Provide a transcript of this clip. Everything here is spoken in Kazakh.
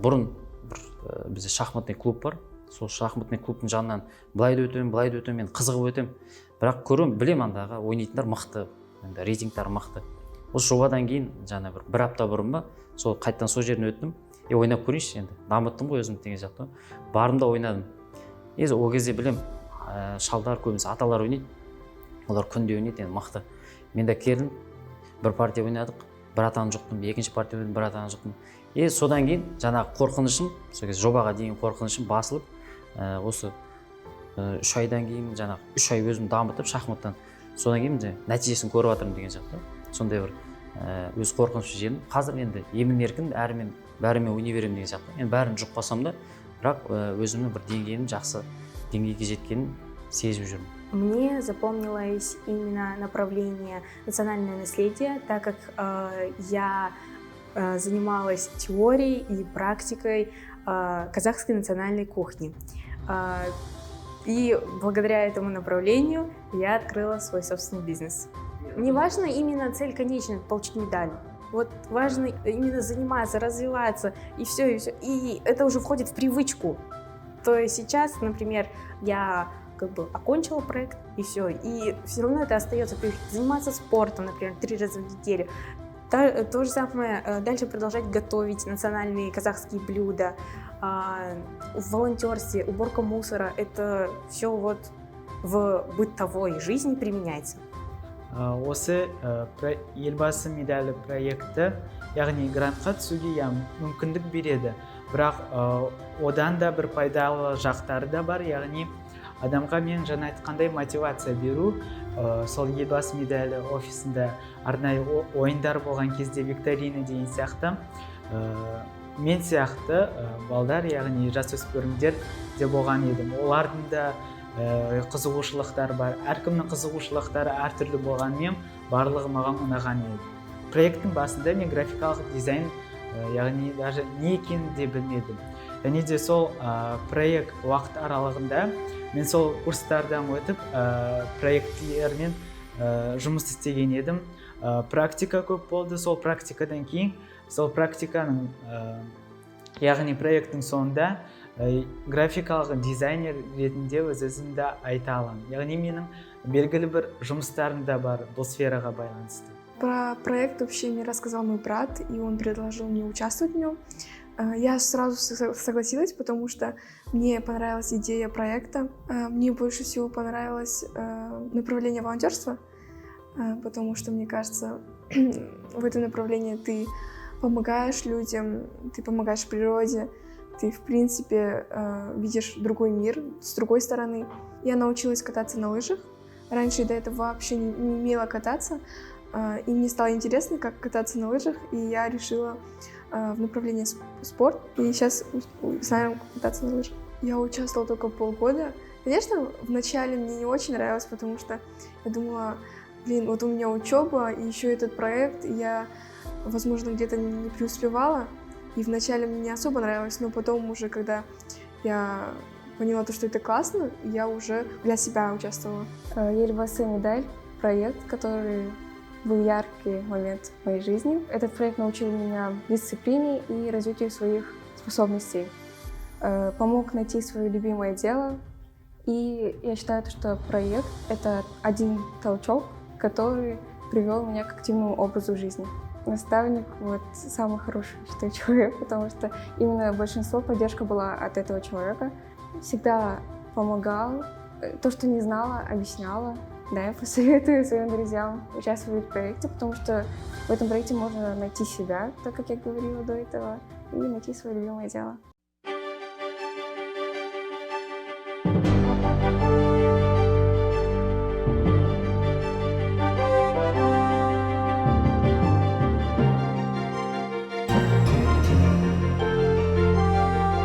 бұрын бізде шахматный клуб бар. Сол шахматный клубтың жанынан былай да өтемін, мен қызығып өтемін. Бірақ көремін, білемін андағы ойнайтындар мықты, енді рейтингтары мықты. Осы жобадан кейін жаңа бір апта бұрын ба, сол қайттан сол жерін өттім. Ойнап көрейінші енді, дамыттым ғой өзім деген сияқты. Бардым да ойнадым. Ол кезде білем, шалдар көбінесе аталар ойнайды. Олар күнде ойнайды, енді мықты. Мен де келдім, бір партия ойнадық, бір атаны жұқтым, екінші партия ойнадым, бір атаны жұқтым. Содан кейін жаңағы қорқынышым, сол кезде жобаға дейін қорқынышым басылып, осы 3 айдан кейін жаңағы 3 ай өзім дамытып шахматтан, содан кейін нәтижесін көріп жатырмын деген сияқты. Сондай бір өз қорқынышым жеңдім. Қазір енді емін-еркін бәрімен ойнай беремін деген сияқты. Енді бәрін жұқпасам да, бірақ өзімнің бір деңгейім жақсы деңгейге жеткенін сезіп жүрмін. Мне запомнилось именно направление национальное наследие, так как я занималась теорией и практикой казахской национальной кухни. И благодаря этому направлению я открыла свой собственный бизнес. Не важно именно цель конечная — получить медаль. Вот важно именно заниматься, развиваться, и все. И это уже входит в привычку. То есть сейчас, например, я окончила проект, и все. И все равно это остается. Заниматься спортом, например, 3 раза в неделю. То же самое, дальше продолжать готовить национальные казахские блюда, в волонтерстве, уборка мусора. Это все вот в бытовой жизни применяется. Осы елбасы медалі проекті, яғни грантқа түсуге мүмкіндік береді. Бірақ одан да бір пайдалы жақтары да бар, яғни адамға мен жаңа айтқандай мотивация беру. Сол елбасы медалі офисында арнайы ойындар болған кезде викторина деген сияқты, мен сияқты балдар, яғни жасөспірімдер де болған едім. Олардың да қызығушылықтар бар. Әркімнің қызығушылықтары әртүрлі болғанмен барлығы маған ұнаған еді. Проекттің басында мен графикалық дизайн, яғни даже не екенін де білмедім. Және де сол проект уақыт аралығында мен сол курстардан өтіп проектлермен жұмыс істеген едім. Практика көп болды. Сол практикадан кейін, сол практиканың, яғни проекттің соңында графикалық дизайнер ретінде өзімді айта аламын. Яғни менің белгілі бір жұмыстарым да бар бұл сфераға байланысты. Про проект вообще мне рассказал мой брат, и он предложил мне участвовать в нем. Я сразу согласилась, потому что мне понравилась идея проекта. Мне больше всего понравилось направление волонтерства, потому что, мне кажется, в этом направлении ты помогаешь людям, ты помогаешь природе, ты, в принципе, видишь другой мир с другой стороны. Я научилась кататься на лыжах. Раньше до этого вообще не умела кататься, и мне стало интересно, как кататься на лыжах, и я решила в направлении спорт, и сейчас знаю кататься на лыжах. Я участвовала только полгода. Конечно, вначале мне не очень нравилось, потому что я думала, вот у меня учеба, и еще этот проект, и я, возможно, где-то не преуспевала. И вначале мне не особо нравилось, но потом уже, когда я поняла, что это классно, я уже для себя участвовала. Елбасы медаль — проект, который был яркий момент в моей жизни. Этот проект научил меня дисциплине и развитию своих способностей. Помог найти свое любимое дело. И я считаю, что проект — это один толчок, который привел меня к активному образу жизни. Наставник — самый хороший, считаю, человек, потому что именно большинство поддержка была от этого человека. Всегда помогал, то, что не знала, объясняла. Да, я посоветую своим друзьям участвовать в проекте, потому что в этом проекте можно найти себя, так как я говорила до этого, и найти свое любимое дело.